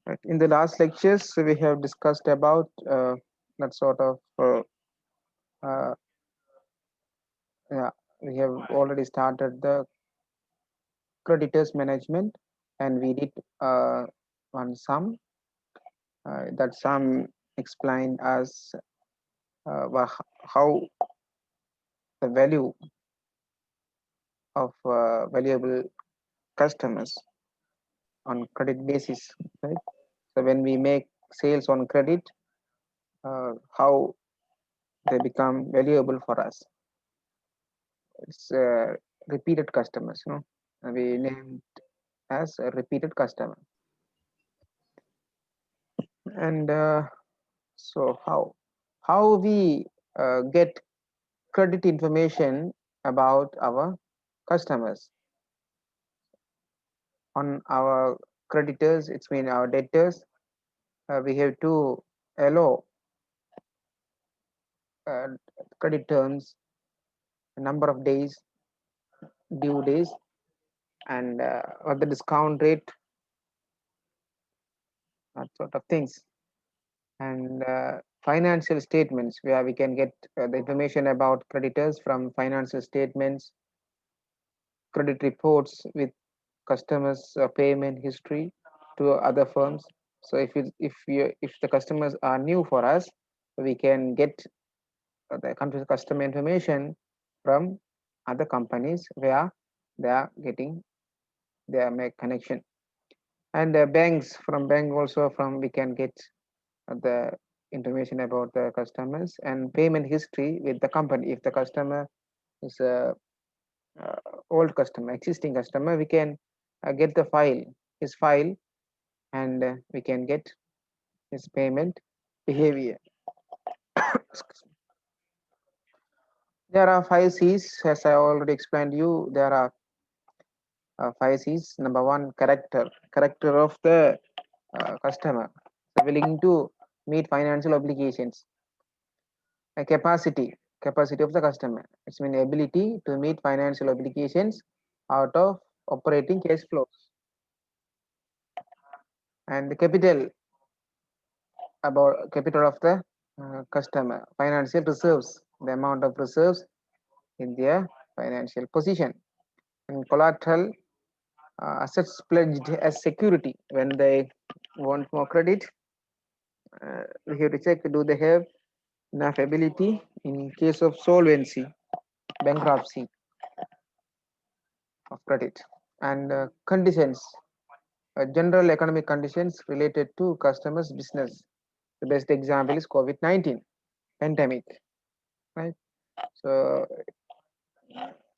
Right. In the last lectures, we have discussed about that sort of uh, yeah, we have already started the creditors management, and we did one sum. That sum explained as how the value of valuable customers on credit basis, right? So when we make sales on credit, how they become valuable for us. It's repeated customers, no? We named as a repeated customer. And so how we get credit information about our customers on our creditors, it's mean our debtors. We have to allow uh, credit terms, number of days, due days, and what the discount rate, that sort of things. And financial statements, where we can get the information about creditors from financial statements, credit reports with customers payment history to other firms. So if the customers are new for us, we can get the customer information from other companies where they are getting their make connection. And banks, from bank also, from we can get the information about the customers, and payment history with the company. If the customer is a old customer, existing customer, we can get the file, his file, and we can get his payment behavior. There are 5 C's, as I already explained you. There are 5 C's. Number one, character of the customer, so willing to meet financial obligations. Capacity of the customer, it's mean ability to meet financial obligations out of operating cash flows. And the capital of the customer, financial reserves, the amount of reserves in their financial position. And collateral, assets pledged as security. When they want more credit, we have to check, do they have enough ability in case of solvency, bankruptcy of credit. And conditions, general economic conditions related to customers' business. The best example is COVID-19 pandemic, right? So,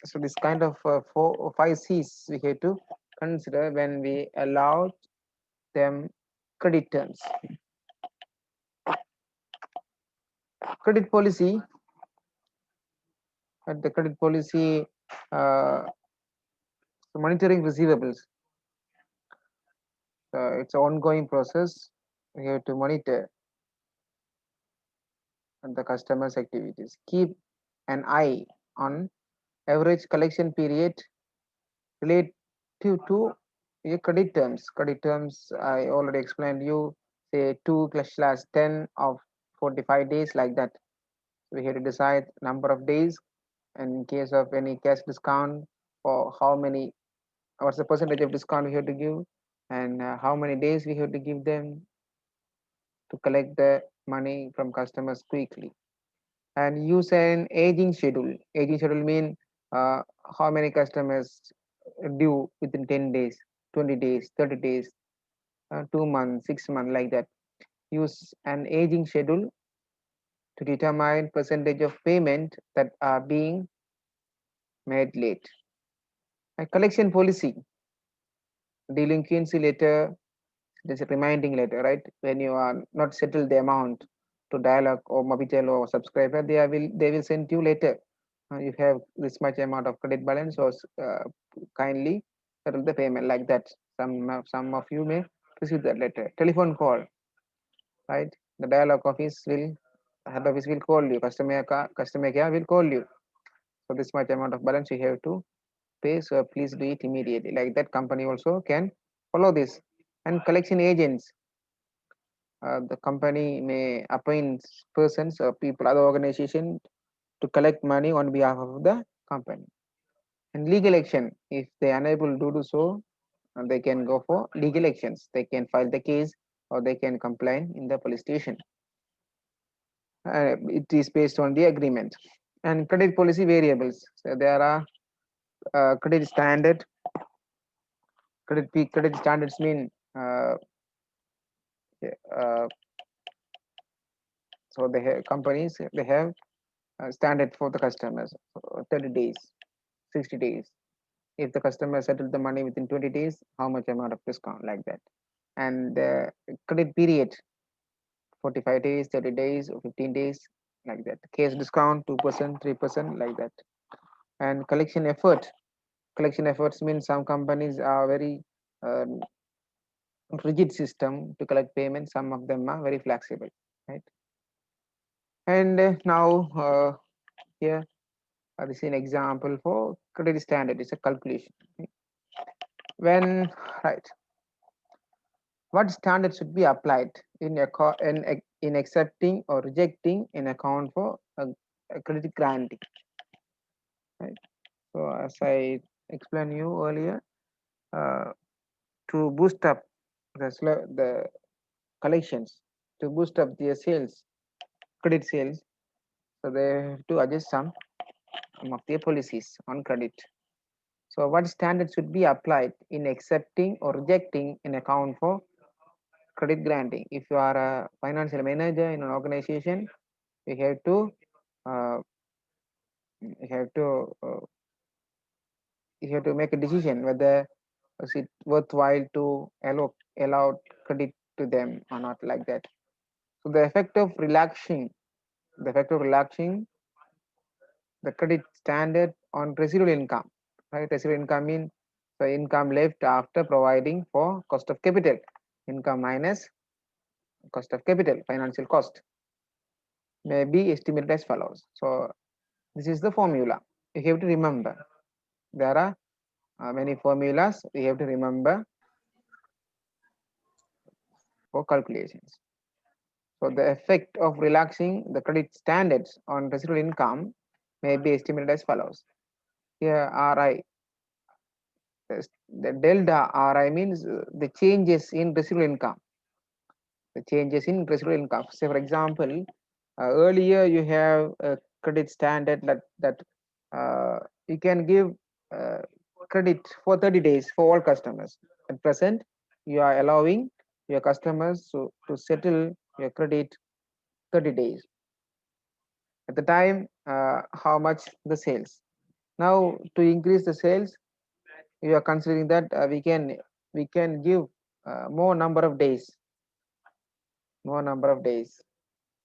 so this kind of 5 C's we have to consider when we allow them credit terms. Credit policy, the credit policy, uh, monitoring receivables. It's an ongoing process. We have to monitor the customer's activities. Keep an eye on average collection period relative to your credit terms. Credit terms, I already explained you, say 2/10 of 45 days, like that. We have to decide number of days, and in case of any cash discount, or how many, what's the percentage of discount we have to give, and how many days we have to give them to collect the money from customers quickly. And use an aging schedule. Aging schedule mean how many customers due within 10 days, 20 days, 30 days, 2 months, 6 months, like that. Use an aging schedule to determine percentage of payment that are being made late. A collection policy, delinquency letter, there's a reminding letter, right? When you are not settled the amount to Dialog or Mobitel or subscriber, they will send you later. You have this much amount of credit balance, or kindly settle the payment, like that. Some of you may receive that letter. Telephone call, right? The Dialog office will head office will call you. Customer care will call you. So this much amount of balance you have to pay. So please do it immediately. Like that, company also can follow this. And collection agents. the company may appoint persons or people, other organization to collect money on behalf of the company. And legal action, if they are unable to do so, they can go for legal actions. They can file the case or they can complain in the police station. It is based on the agreement. And credit policy variables. So there are credit standard. Credit standards mean uh, so they have companies, they have standard for the customers, 30 days, 60 days. If the customer settled the money within 20 days, how much amount of discount, like that. And credit period, 45 days, 30 days, or 15 days, like that. Case discount, 2%, 3%, like that. And collection effort. Collection efforts means some companies are very um, rigid system to collect payments. Some of them are very flexible, right? And now here this is an example for credit standard. It's a calculation. Okay? When, right, what standard should be applied in in accepting or rejecting an account for a credit granting, right? So as I explained you earlier, uh, to boost up the collections, to boost up their sales, credit sales, so they have to adjust some of their policies on credit. So what standard should be applied in accepting or rejecting an account for credit granting? If you are a financial manager in an organization, you have to uh, you have to uh, you have to make a decision whether is it worthwhile to allow credit to them or not, like that. So the effect of relaxing the credit standard on residual income, right? Residual income means the income left after providing for cost of capital, income minus cost of capital, financial cost, may be estimated as follows. So this is the formula you have to remember. There are many formulas we have to remember for calculations. So the effect of relaxing the credit standards on residual income may be estimated as follows. Here RI, the delta RI means the changes in residual income. The changes in residual income. Say for example, earlier you have a credit standard that you can give uh, credit for 30 days for all customers. At present, you are allowing your customers to settle your credit 30 days. At the time, how much the sales. Now to increase the sales, you are considering that we can give more number of days, more number of days.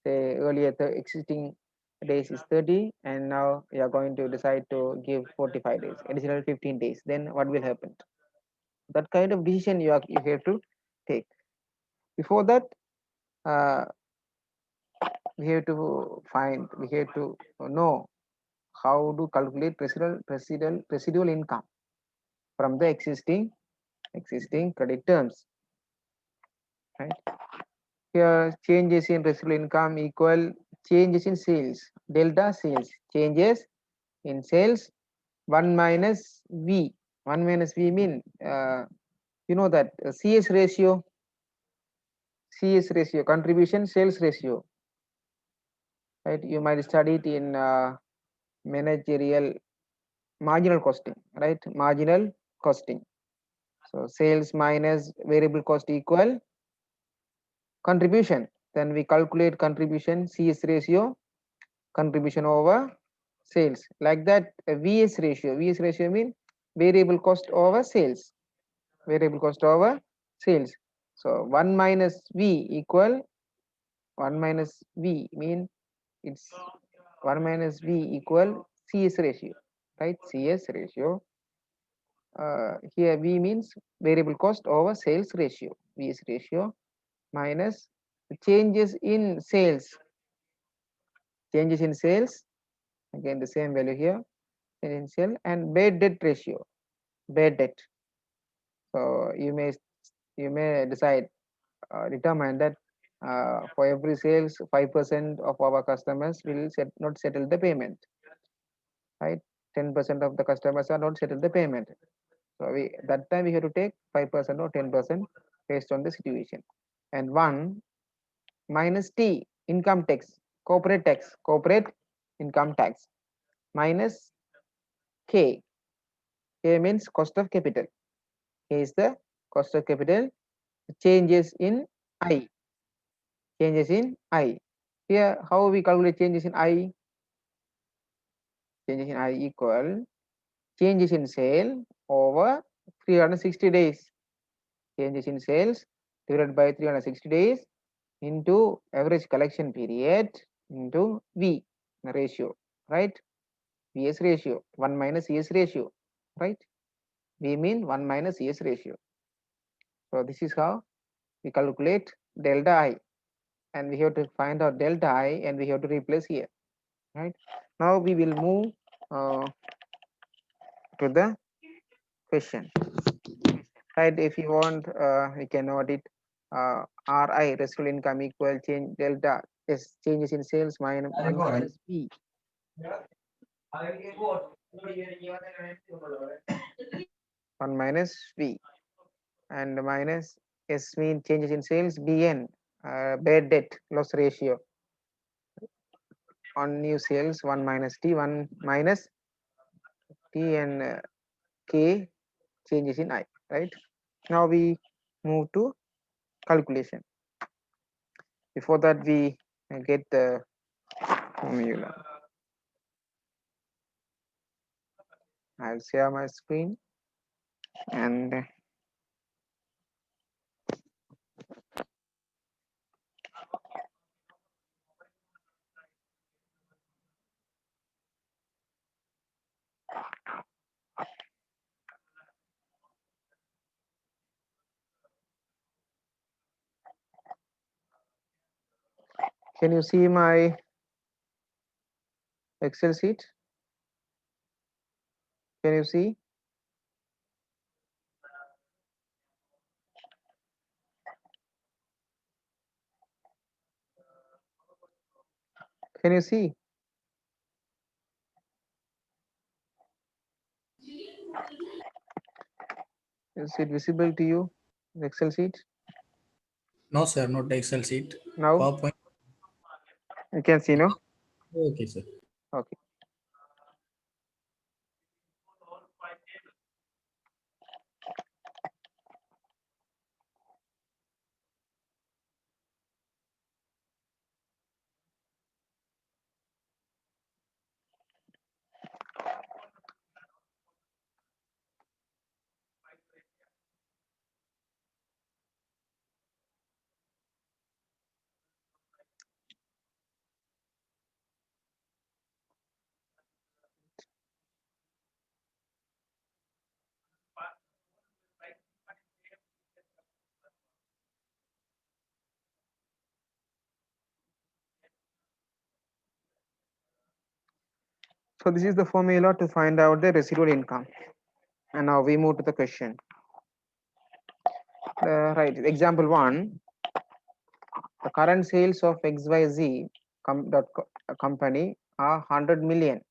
Say earlier the existing days is 30 and now you are going to decide to give 45 days, additional 15 days. Then what will happen? That kind of decision you have to take. Before that, uh, we have to know how to calculate residual income from the existing credit terms, right? Here changes in residual income equal changes in sales, delta sales, changes in sales 1 minus v. 1 minus v mean you know that cs ratio, contribution sales ratio, right? You might study it in managerial marginal costing, right? Marginal costing. So sales minus variable cost equal contribution. Then we calculate contribution cs ratio, contribution over sales, like that. Vs ratio mean variable cost over sales, variable cost over sales. So 1 minus v equal 1 minus v mean it's 1 minus v equal cs ratio, right? Cs ratio, here v means variable cost over sales ratio, vs ratio minus changes in sales, changes in sales, again the same value here, initial, and bad debt ratio, bad debt. So you may decide determine that For every sales, 5% of our customers will not settle the payment, right? 10% of the customers are not settle the payment. So we that time we have to take 5% or 10% based on the situation. And 1 minus T, income tax, corporate income tax, minus K. K means cost of capital. K is the cost of capital. Changes in I. Changes in I. Here, how we calculate changes in I? Changes in I equal changes in sale over 360 days. Changes in sales divided by 360 days into average collection period into V ratio, right? VS ratio, 1 minus ES ratio, right? V mean 1 minus ES ratio. So this is how we calculate delta I, and we have to find out delta I and we have to replace here, right? Now we will move to the question, right? If you want, we can note it. RI, residual income, equal change delta is changes in sales minus 1 minus P. 1 minus V, and minus S mean changes in sales. BN, bad debt loss ratio on new sales. 1 minus T, 1 minus T, and K changes in I, right? Now we move to calculation. Before that, we get the formula. I'll share my screen, and can you see my Excel sheet? Can you see? Can you see? Is it visible to you, the Excel sheet? No, sir, not Excel sheet. Now PowerPoint. you can see, no? Okay, sir. Okay. So this is the formula to find out the residual income. And now we move to the question. Right, example 1, the current sales of XYZ company are 100 million.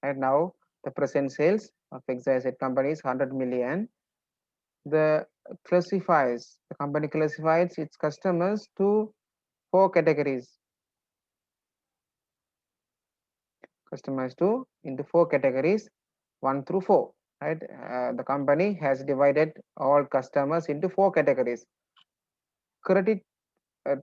And now the present sales of XYZ company is 100 million. The company classifies its customers to 4 categories. Customers to into 4 categories, 1 through 4, right? The company has divided all customers into 4 categories. Credit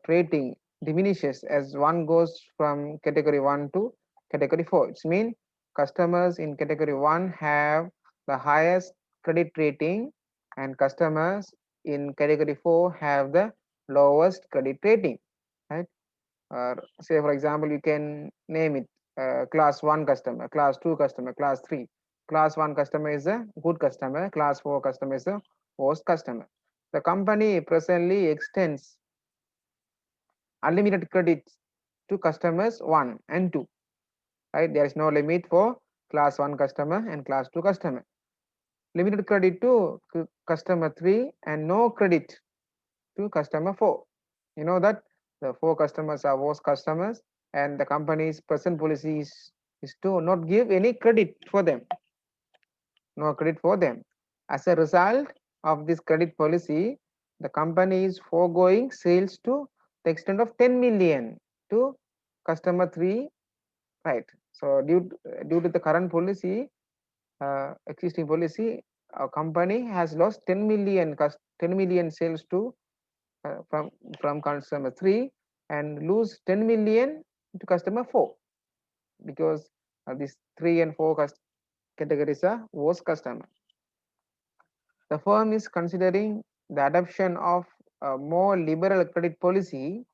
rating diminishes as one goes from category 1 to category 4. It means customers in category 1 have the highest credit rating, and customers in category 4 have the lowest credit rating, right? Say for example, you can name it class 1 customer, class 2 customer, class 3. Class 1 customer is a good customer, class 4 customer is a worst customer. The company presently extends unlimited credits to customers 1 and 2, right? There is no limit for class 1 customer and class 2 customer. Limited credit to customer 3 and no credit to customer 4. You know that The 4 customers are worst customers, and the company's present policy is to not give any credit for them. No credit for them. As a result of this credit policy, the company is foregoing sales to the extent of 10 million to customer 3, right? So due to the current policy, existing policy, our company has lost 10 million sales to from customer 3 and lose 10 million to customer 4, because these 3 and 4 categories are worst customer. The firm is considering the adoption of a more liberal credit policy,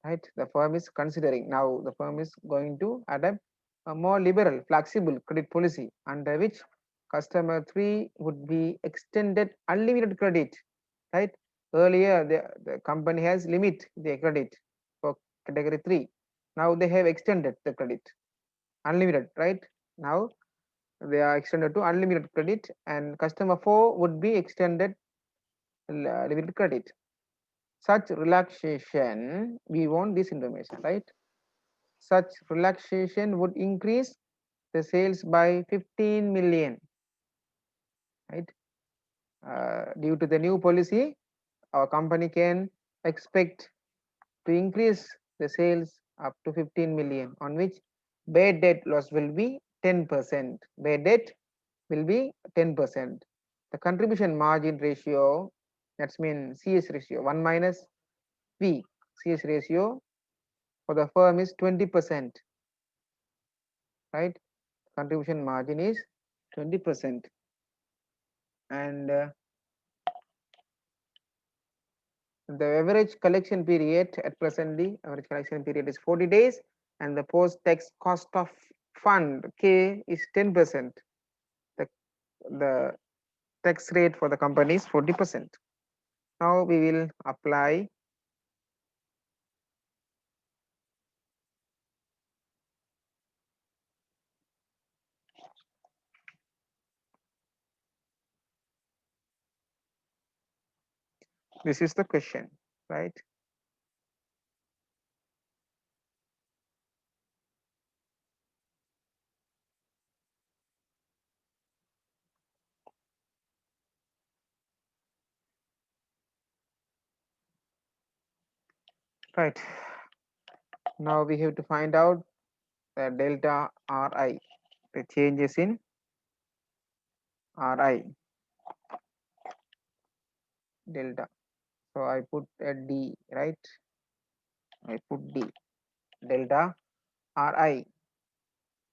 right? The firm is considering, now the firm is going to adopt a more liberal, flexible credit policy under which customer 3 would be extended unlimited credit, right? Earlier, the company has limit the credit for category 3. Now they have extended the credit unlimited, right? Now they are extended to unlimited credit, and customer 4 would be extended limited credit. Such relaxation, we want this information, right? Such relaxation would increase the sales by 15 million, right? Due to the new policy, our company can expect to increase the sales up to 15 million, on which bad debt loss will be 10%. Bad debt will be 10%. The contribution margin ratio, that's mean CS ratio, 1 minus V, CS ratio for the firm is 20%, right? Contribution margin is 20%. And the average collection period at presently, average collection period is 40 days, and the post-tax cost of fund K is 10%. The tax rate for the company is 40%. Now we will apply this is the question, right? Right. Now we have to find out the delta Ri, the changes in Ri, delta. So I put a D, right? I put D, delta Ri.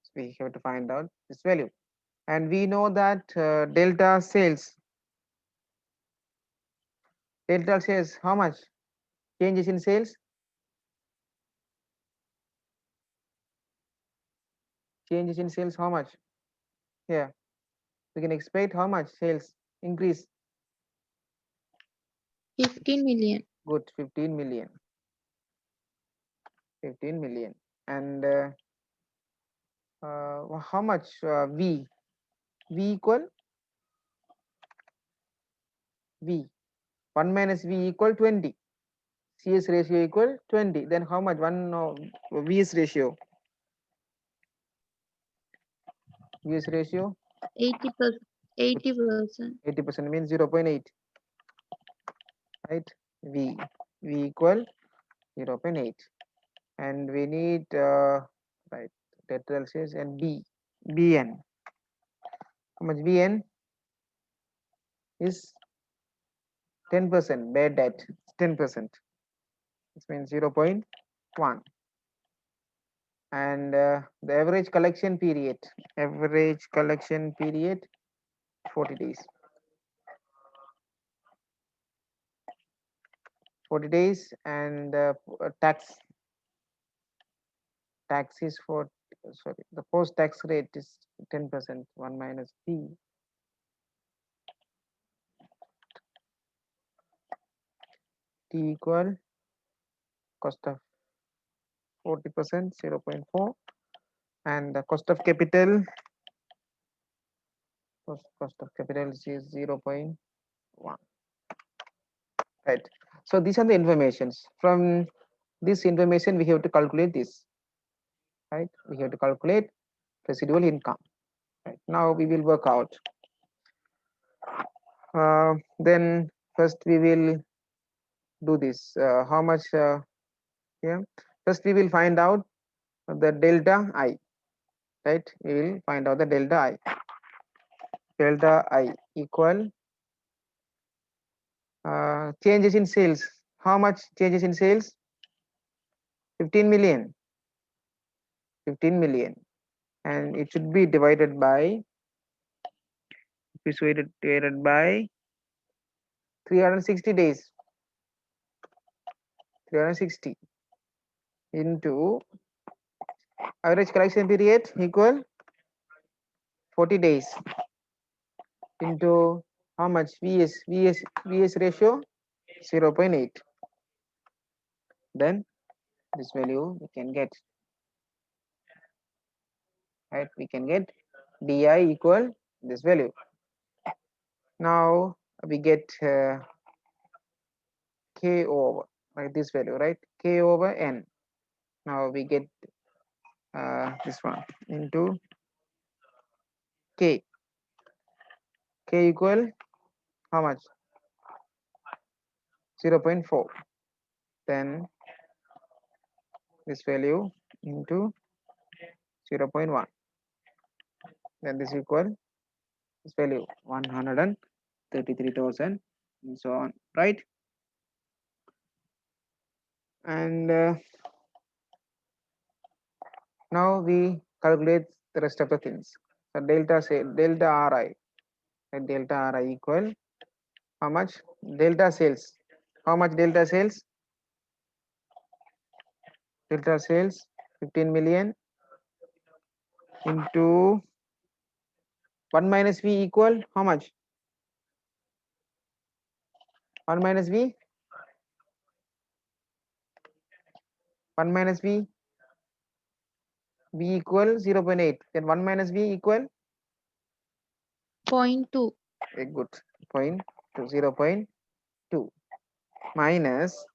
So we have to find out this value. And we know that delta sales how much? Changes in sales? Changes in sales how much? Yeah, we can expect how much sales increase? 15 million. Good, 15 million. 15 million. And how much V? V equal V. 1 minus V equal 20. CS ratio equal 20. Then how much? V's ratio? V's ratio? 80%. 80%. 80% means 0.8. Right? V equal 0.8. And we need right lateral sales and Bn. How much Bn? Is 10%. Bad debt 10%. This means 0.1. And the average collection period 40 days. 40 days. And tax is for, sorry, the post tax rate is 10%. 1 minus P. T equal cost of 40%, 0.4. And the cost of capital is 0.1. Right. So these are the informations. From this information we have to calculate this, right? We have to calculate residual income. Right now we will work out. Then first we will do this. How much here? First we will find out the delta I, right? We will find out the delta I. Delta I equal changes in sales. How much changes in sales? 15 million. 15 million, and it should be divided by, divided by 360 days. 360 into average collection period equal 40 days into how much? VS ratio 0.8. Then this value we can get, right? We can get DI equal this value. Now we get K over, like this value, right? K over N. Now we get this one into K. K equal how much? 0.4. Then this value into 0.1. Then this equal this value 133,000 and so on, right? And now we calculate the rest of the things. So delta Ri, and delta Ri equal how much? Delta sales. How much delta sales? Delta sales 15 million into 1 minus V equal how much? 1 minus V. 1 minus V. V equal 0.8. Then 1 minus V equal 0.2. very good. 0.2 minus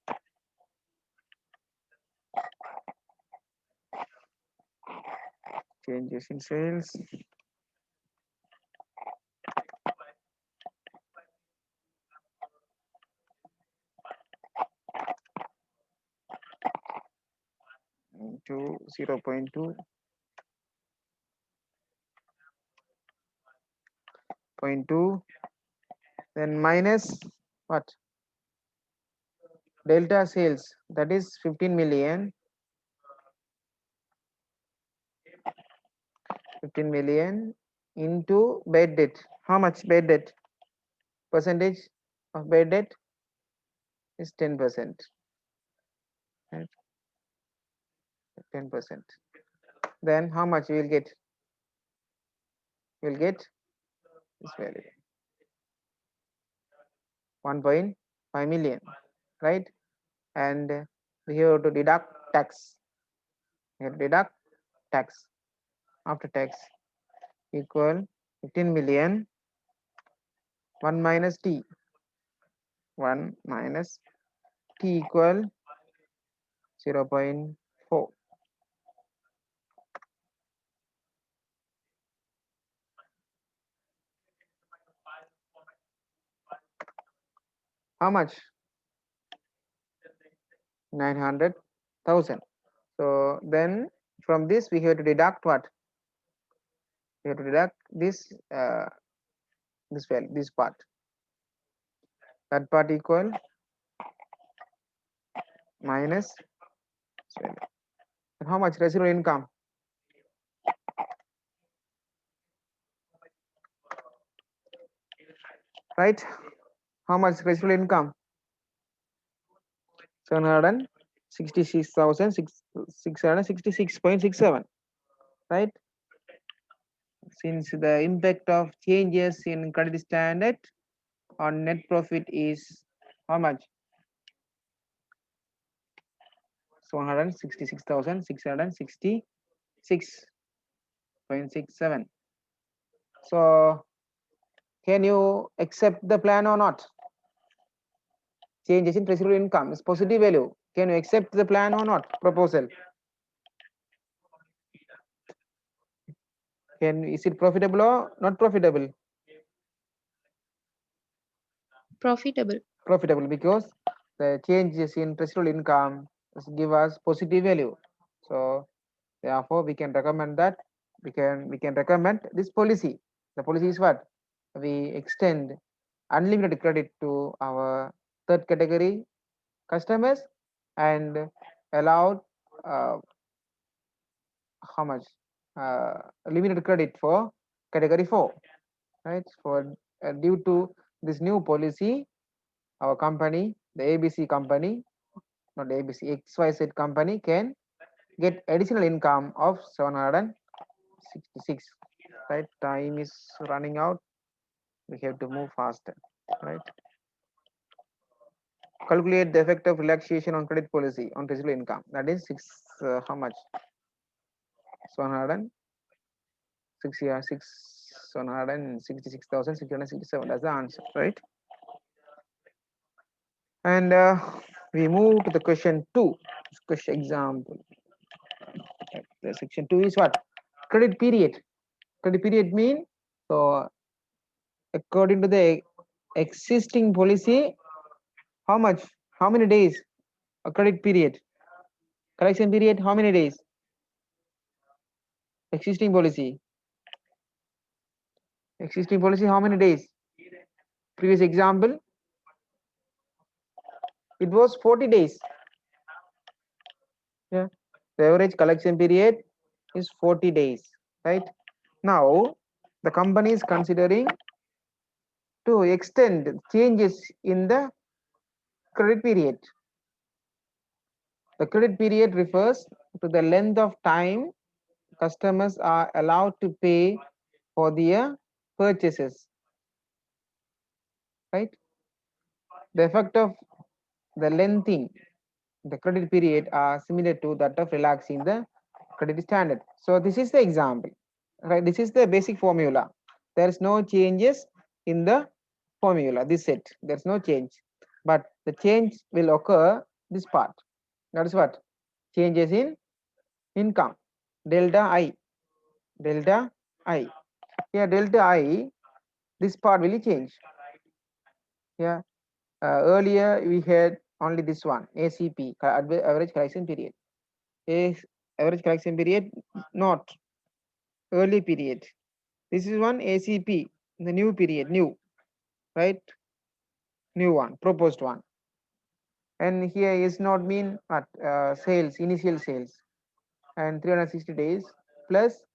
changes in sales into 0.2 0.2, then minus what? Delta sales, that is 15 million. 15 million into bad debt. How much bad debt? Percentage of bad debt is 10%. Right? 10%. Then how much we will get? We will get this value 1.5 million, right? And we have to deduct tax. We have to deduct tax. After tax equal 15 million 1 minus T. 1 minus T equal 0.4. How much? 900,000. So then from this we have to deduct what? We have to deduct this this value, this part. That part equal minus this value. And how much residual income? Right? How much residual income? 766,666.67, right? Since the impact of changes in credit standard on net profit is how much? So 166,666.67. So can you accept the plan or not? changes in residual income is positive value. Can you accept the plan or not? Proposal. Is it profitable or not profitable? Profitable. Profitable because the changes in residual income give us positive value. So therefore we can recommend that we can recommend this policy. The policy is what? We extend unlimited credit to our third category customers and allowed how much limited credit for category 4, right? For due to this new policy, our company, the ABC company, not the ABC, XYZ company can get additional income of 766, right? Time is running out, we have to move faster, right? Calculate the effect of relaxation on credit policy on residual income, that is how much? 766,667, that's the answer, right? And we move to the question 2. Question example. The section 2 is what? Credit period. Credit period mean, so according to the existing policy, how much? How many days? A credit period. Collection period, how many days? Existing policy. Existing policy, how many days? Previous example, it was 40 days. Yeah. The average collection period is 40 days, right? Now, the company is considering to extend changes in the credit period. The credit period refers to the length of time customers are allowed to pay for their purchases, right? The effect of the lengthening the credit period are similar to that of relaxing the credit standard. So this is the example, right? This is the basic formula. There is no changes in the formula, this set, there's no change, but the change will occur this part. That is what? Changes in income, delta I. Delta I. Here delta I, this part will change. Yeah. Earlier we had only this one, ACP, average collection period. Average collection period, not early period. This is one ACP, the new period, new, right? New one, proposed one. And here is not mean what? Sales, initial sales, and 360 days plus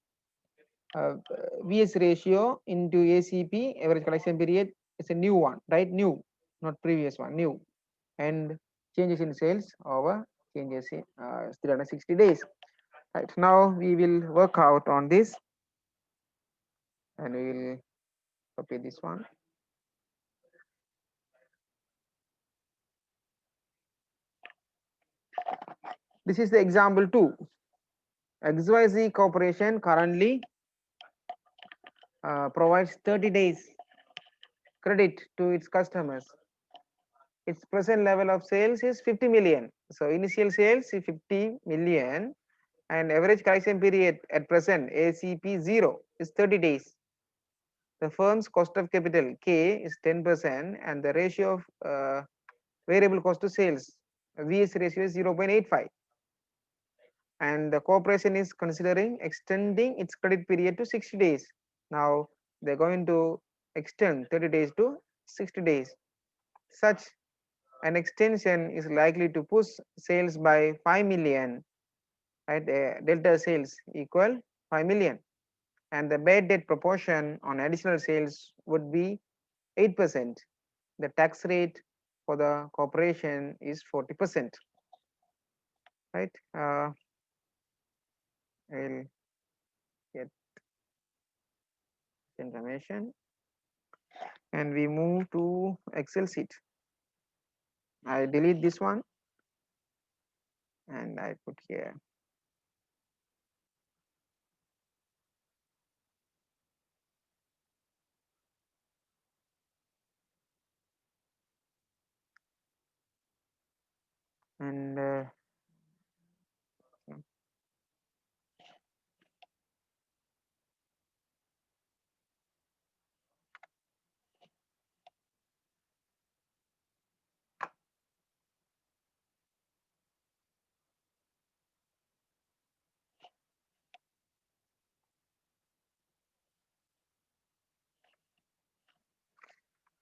VS ratio into ACP, average collection period, is a new one, right? New, not previous one, new. And changes in sales over changes in 360 days. Right, now we will work out on this and we will copy this one. This is the example 2. XYZ Corporation currently provides 30 days credit to its customers. Its present level of sales is 50 million. So initial sales is 50 million and average collection period at present ACP 0 is 30 days. The firm's cost of capital K is 10% and the ratio of variable cost to sales VS ratio is 0.85. And the corporation is considering extending its credit period to 60 days. Now they're going to extend 30 days to 60 days. Such an extension is likely to push sales by 5 million, right? Delta sales equal 5 million, and the bad debt proportion on additional sales would be 8%. The tax rate for the corporation is 40%, right? I'll get information and we move to Excel sheet. I delete this one and I put here.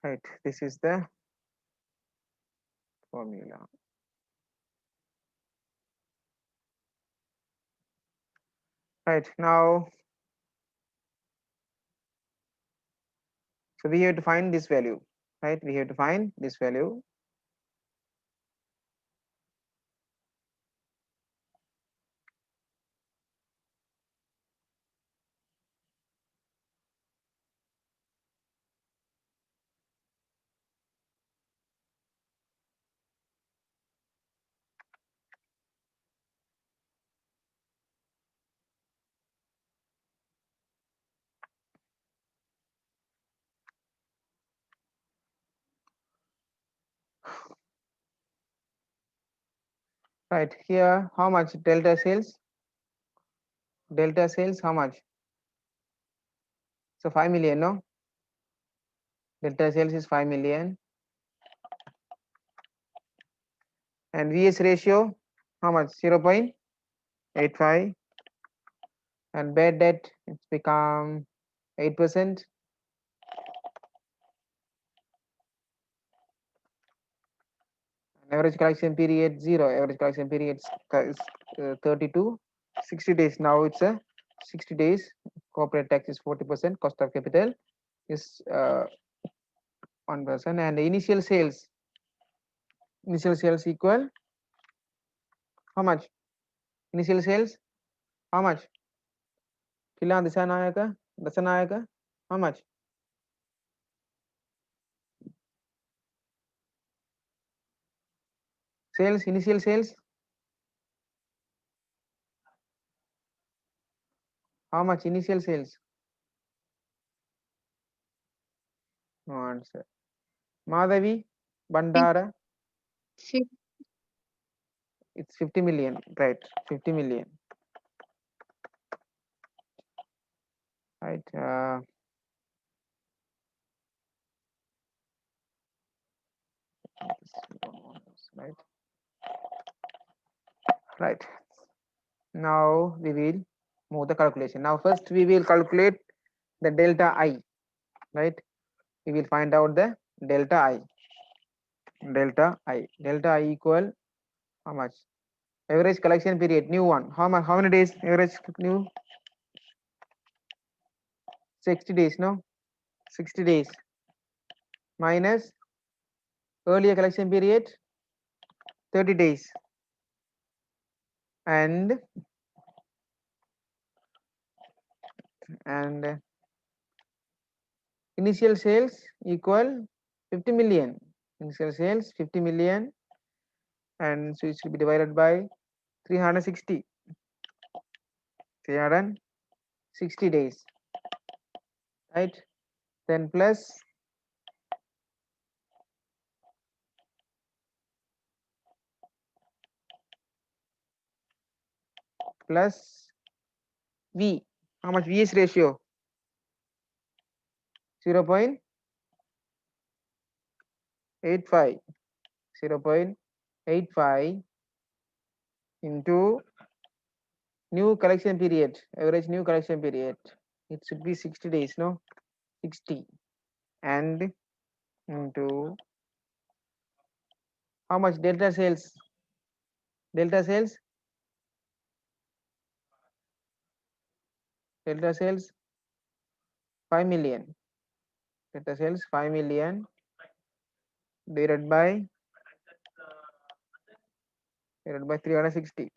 right? This is the formula. Right now, so we have to find this value, right? We have to find this value. Right here, how much delta sales? Delta sales, how much? So 5 million, no? Delta sales is 5 million. And VS ratio, how much? 0.85. And bad debt, it's become 8%. Average collection period 0. Average collection period is 32. 60 days. Now it's a 60 days. Corporate tax is 40%. Cost of capital is 1%. And the initial sales. Initial sales equal how much? Initial sales how much? Kila Disanayaka? Dasanayaka? How much? Sales, initial sales. How much initial sales? No answer. Madhavi, Bandara, Fif- it's 50 million, right? 50 million, right? Right, right. Now we will move the calculation. Now first we will calculate the delta I, right? We will find out the delta I. Delta I. Delta I equal how much? Average collection period, new one. How much? How many days? Average new 60 days, no? 60 days minus earlier collection period 30 days and initial sales equal 50 million. Initial sales 50 million, and so it should be divided by 360 days, right? Then plus V. How much VS ratio? 0.85. 0.85 into new collection period, average new collection period. It should be 60 days, no? 60 and into how much delta sales? Delta sales? Delta sales 5 million. Delta sales 5 million divided by 360.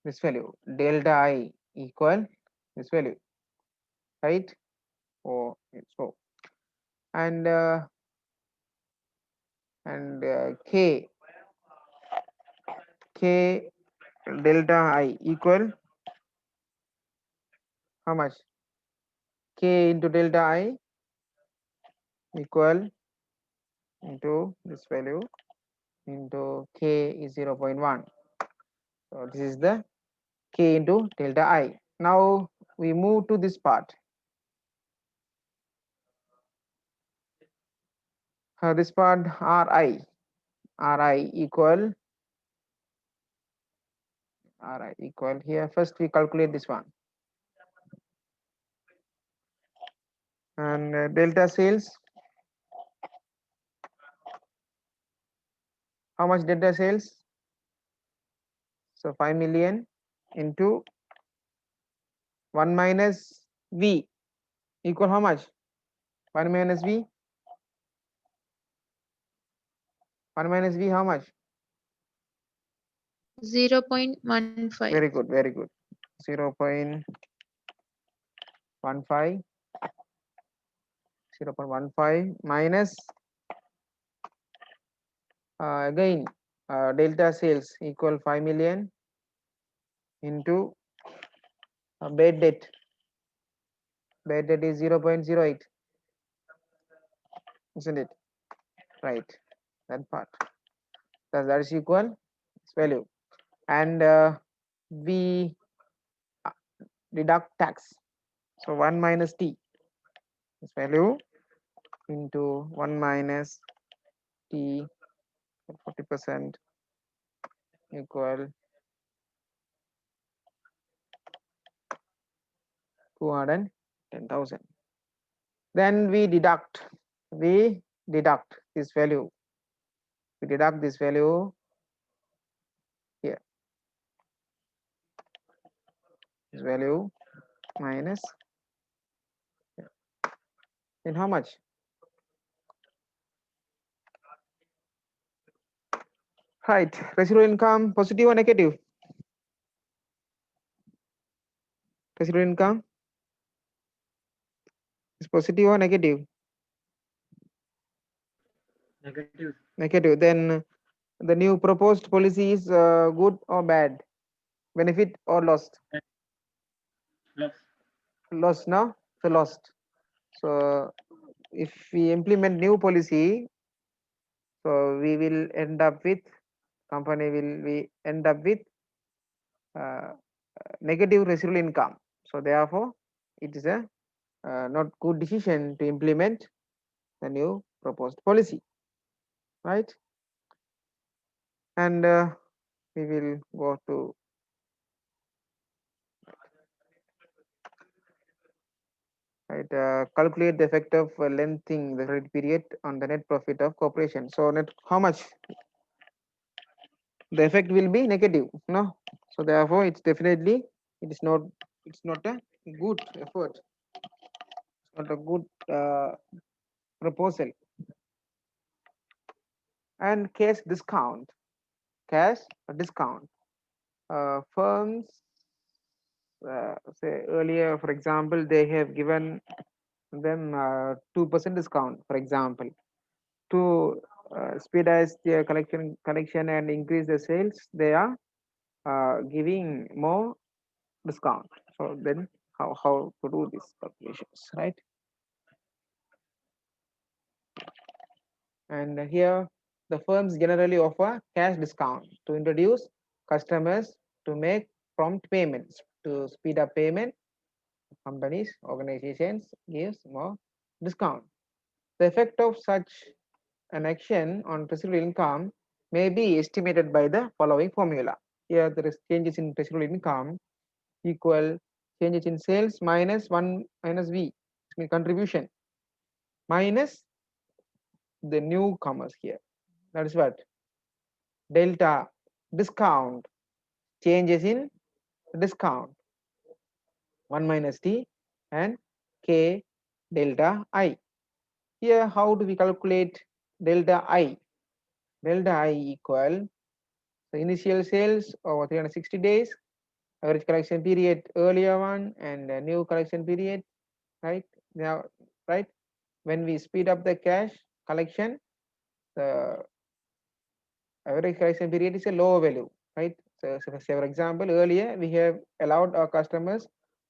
This value delta I equal this value, right? Oh, so and k delta I equal how much? K into delta I equal into this value into k is 0.1. So this is the k into delta I. Now we move to this part. This part Ri equal All right, equal here. First we calculate this one. And delta sales. How much delta sales? So 5 million into 1 minus V equal how much? 1 minus V. 1 minus V how much? 0.15. Very good, very good. 0.15. 0.15 minus again delta sales equal 5 million into bad debt. Bad debt is 0.08, isn't it? Right, that part. That is equal its value. And we deduct tax. So 1 minus T, this value into 1 minus T 40% equal 210,000. Then we deduct this value. We deduct this value here. This value minus, then how much? Right, residual income positive or negative? Residual income is positive or negative? Negative. Negative. Then the new proposed policy is good or bad? Benefit or lost? Loss. Lost, no? So lost. So if we implement new policy, so we will end up with, company will we end up with negative residual income. So therefore it is a not good decision to implement the new proposed policy, right? And we will go to right, calculate the effect of lengthening the credit period on the net profit of corporation. So net how much? The effect will be negative, no? So therefore it's definitely it's not a good effort, not a good proposal. And cash discount, firms say earlier, for example, they have given them 2% discount, for example, to speedize their collection and increase the sales. They are giving more discount. So then how to do these calculations, right? And here the firms generally offer cash discount to introduce customers to make prompt payments. To speed up payment, companies, organizations gives more discount. The effect of such an action on residual income may be estimated by the following formula. Here there is changes in residual income equal changes in sales minus 1 minus V, mean contribution, minus the newcomers here. That is what? Delta discount, changes in discount, 1 minus T and K delta I. Here how do we calculate delta I? Delta I equal the initial sales over 360 days, average collection period earlier one, and a new collection period, right? Now, right, when we speed up the cash collection, the average collection period is a lower value, right? So say for example, earlier we have allowed our customers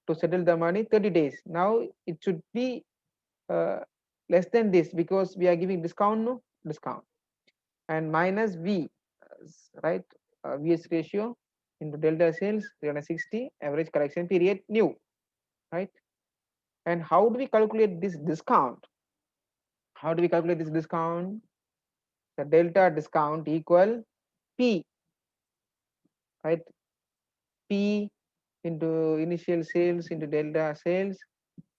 to settle the money 30 days. Now it should be less than this because we are giving discount, no discount, and minus V, right? VS ratio into delta sales 360, average collection period new, right? And how do we calculate this discount? How do we calculate this discount? The delta discount equal P, right? P into initial sales into delta sales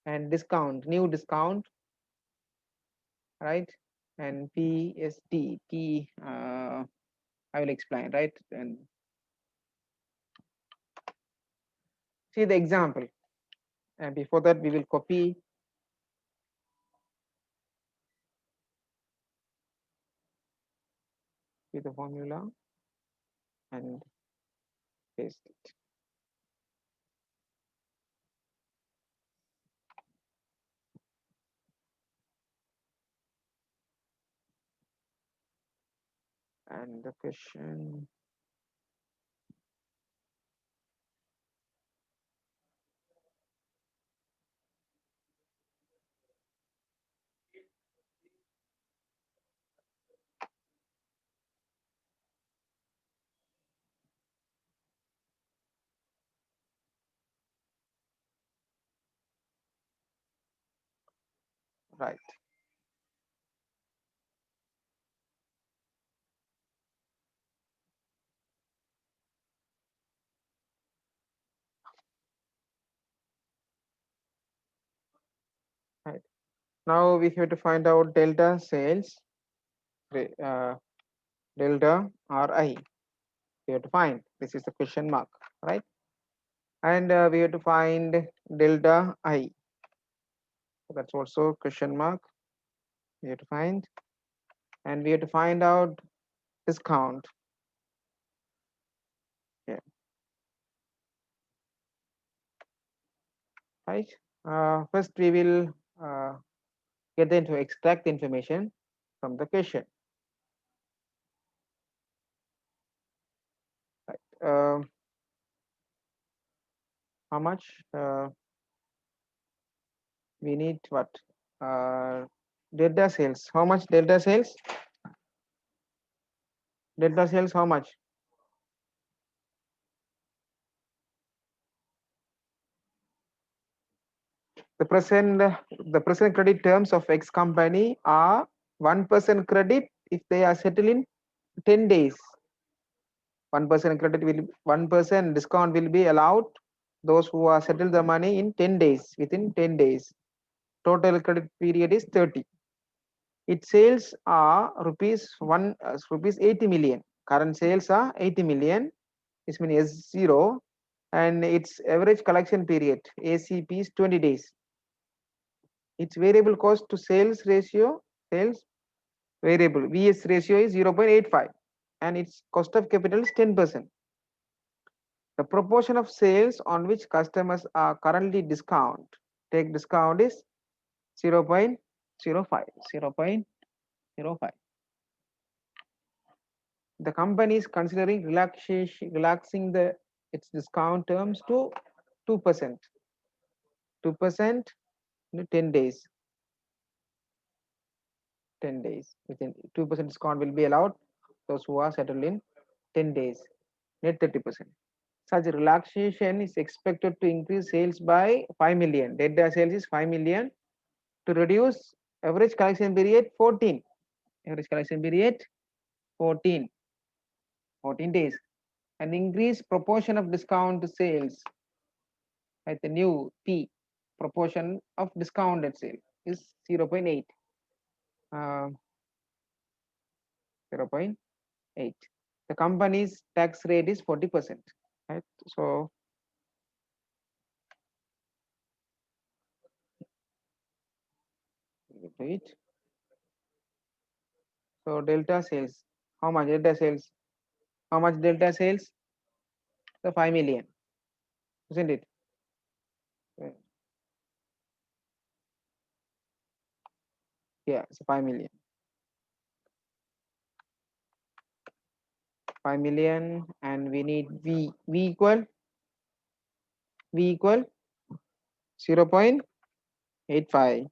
and discount, new discount, right? And PST, P, I will explain, right? And see the example. And before that, we will copy with the formula and paste it. And the question, right? Right. Now we have to find out delta sales, delta Ri. We have to find, this is the question mark, right? And we have to find delta I. That's also question mark. We have to find, and we have to find out discount. Yeah. Right. First, we will get into extract information from the question. Right. How much we need? What delta sales? How much delta sales? Delta sales. How much? The present credit terms of X company are 1% credit if they are settled in 10 days. 1% credit will 1% discount will be allowed those who are settled the money in 10 days, within 10 days. Total credit period is 30. Its sales are rupees 80 million. Current sales are 80 million. This means S0, and its average collection period ACP is 20 days. Its variable cost to sales ratio, sales variable VS ratio is 0.85, and its cost of capital is 10%. The proportion of sales on which customers are currently take discount is 0.05. 0.05. The company is considering relaxing its discount terms to 2%. 2% in 10 days. 10 days. Within 2% discount will be allowed those who are settled in 10 days. Net 30%. Such relaxation is expected to increase sales by 5 million. Data sales is 5 million, to reduce average collection period 14. Average collection period 14 days, and increase proportion of discount to sales at the new P, proportion of discounted sale is 0.8. 0.8. The company's tax rate is 40%. Right. So wait. So delta sales. How much delta sales? How much delta sales? The 5 million, isn't it? Yeah, it's 5 million. 5 million, and we need V equal 0.85,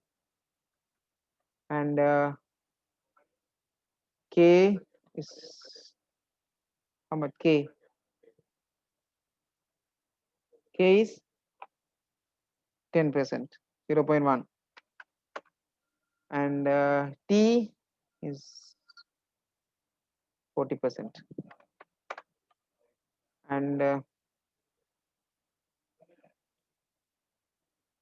and K is how much? K is 10%, 0.1, and T is 40%, and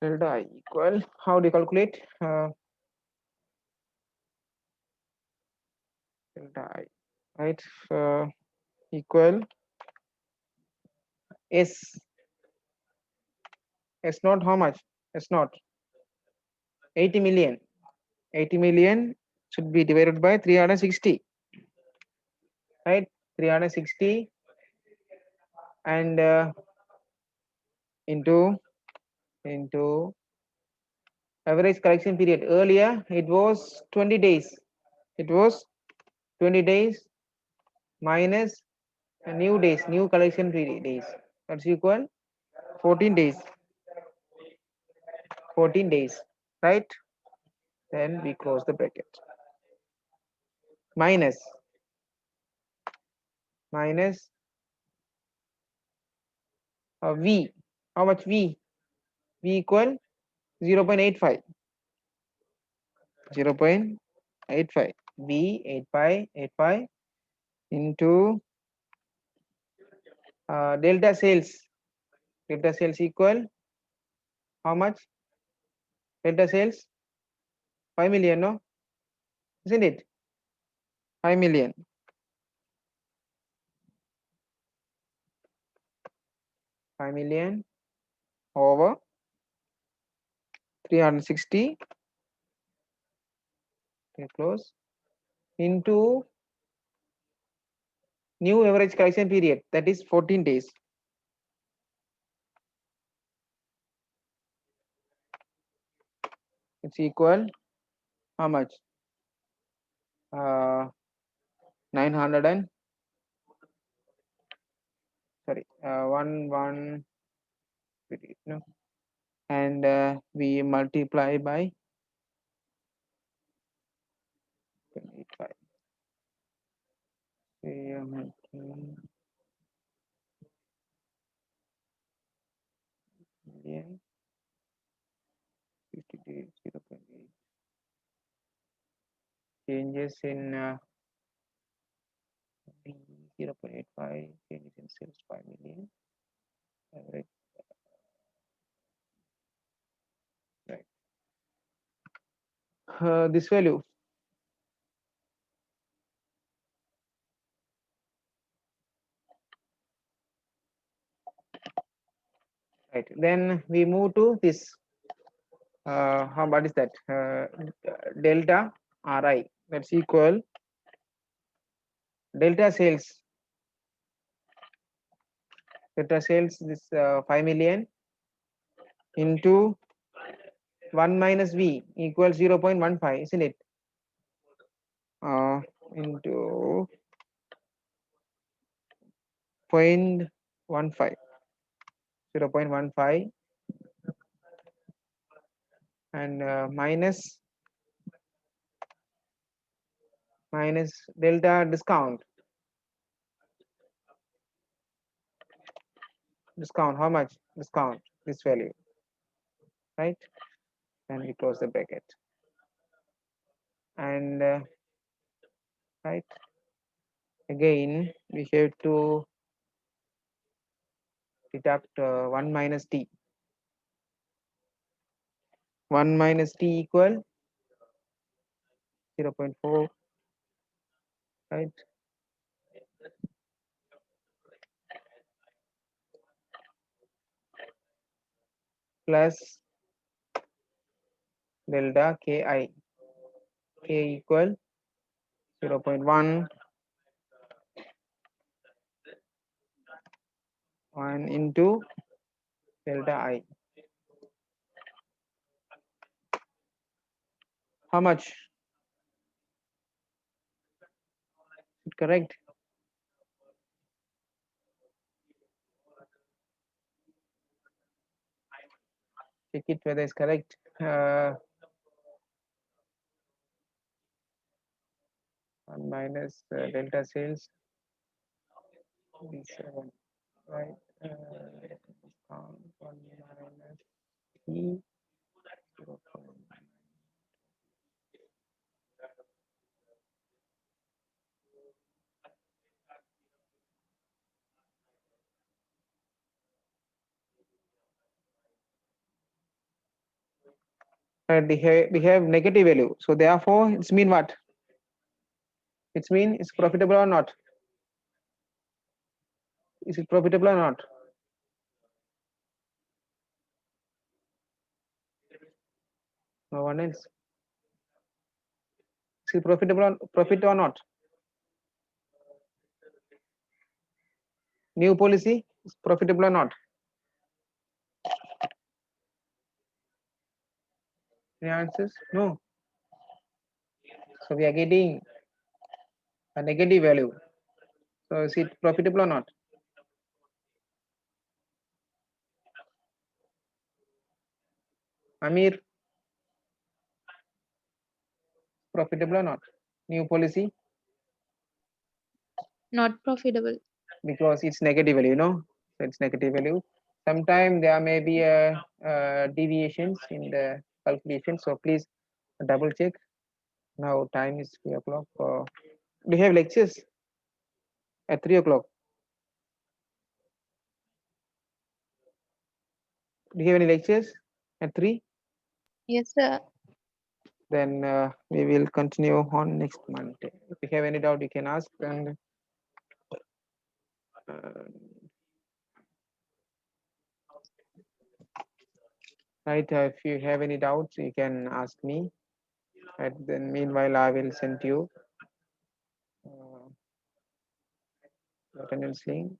delta I equal, how do you calculate? Delta I, right? Equal S not how much? S not 80 million. 80 million should be divided by 360, right? 360 and into average collection period. Earlier it was 20 days. It was 20 days minus new days, new collection period days. That's equal 14 days. 14 days, right? Then we close the bracket. Minus V. How much V? V equal 0.85. 0.85. V 85 into delta sales. Delta sales equal how much? Delta sales 5 million, no? Isn't it? 5 million. 5 million over 360, close, into new average collection period, that is 14 days. It's equal how much? 900 and sorry, 1 no, and we multiply by 25. Million 50 days 0.8 changes in B 0.85, changes in sales 5 million. Average, right. This value, right? Then we move to this. How what is that? Delta Ri. That's equal delta sales. Delta sales this 5 million into 1 minus V equals 0.15, isn't it? Into 0.15, 0.15 and minus delta discount. Discount, how much? Discount, this value, right? And we close the bracket. And right, again we have to deduct 1 minus T. 1 minus T equal 0.4, right? Plus delta Ki. K equal 0.1 into delta I. How much? Correct? Check it whether it's correct. 1 minus delta sales B7, right? Discount 1 minus T 0. we have negative value. So therefore, it's mean what? It's mean it's profitable or not? Is it profitable or not? No one else. Is it profit or not? New policy is profitable or not? Any answers? No. So we are getting a negative value. So is it profitable or not? Amir, profitable or not? New policy Not profitable. because it's negative value, so it's negative value. Sometimes there may be a deviations in the calculation. So please double check. Now time is 3 o'clock. Do you have lectures at 3 o'clock? Do you have any lectures at 3? Yes, sir. Then we will continue on next Monday. If you have any doubt, you can ask. And right, if you have any doubts, you can ask me. And then meanwhile, I will send you attendance link.